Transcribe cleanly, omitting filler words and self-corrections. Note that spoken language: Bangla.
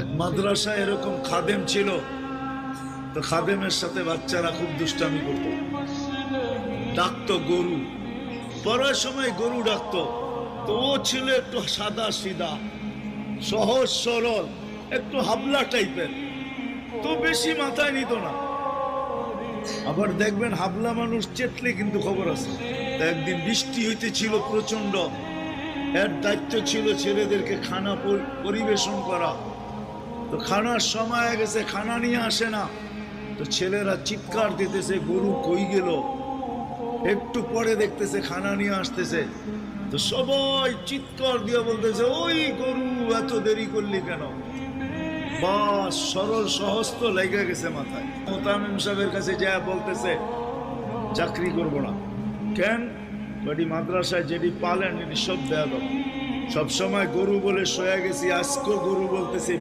এক মাদ্রাসায় এরকম খাদেম ছিল, তো খাদেমের সাথে বাচ্চারা খুব দুষ্টামি করত, ডাকতো গরু, পড়ার সময় গরু ডাকতো। তো ও ছিল একটু সাদা সিধা, সহজ সরল, একটু হাবলা টাইপের, তো বেশি মাথায় নিত না। আবার দেখবেন হাবলা মানুষ চেতলে কিন্তু খবর আছে। তা একদিন বৃষ্টি হইতেছিল প্রচন্ড, এর দায়িত্ব ছিল ছেলেদেরকে খানা পরিবেশন করা। তো খানার সময় গেছে, খানা নিয়ে আসে না, তো ছেলেরা চিৎকার দিতেছে গরু কই গেল। একটু পরে দেখতেছে খানা নিয়ে আসতেছে, তো সবাই চিৎকার দিয়ে বলতেছে ওই গরু এত দেরি করলি কেন। বাস সরল সহজ তো লেগে গেছে মাথায়। মোতামিম সাহেবের কাছে যা বলতেছে চাকরি করব না। কেন? বাড়ি মাদ্রাসায় যেটি পালেন এটি সব দেয়া দাও, সবসময় গরু বলে শোয়া গেছি, আজকেও গরু বলতেছি।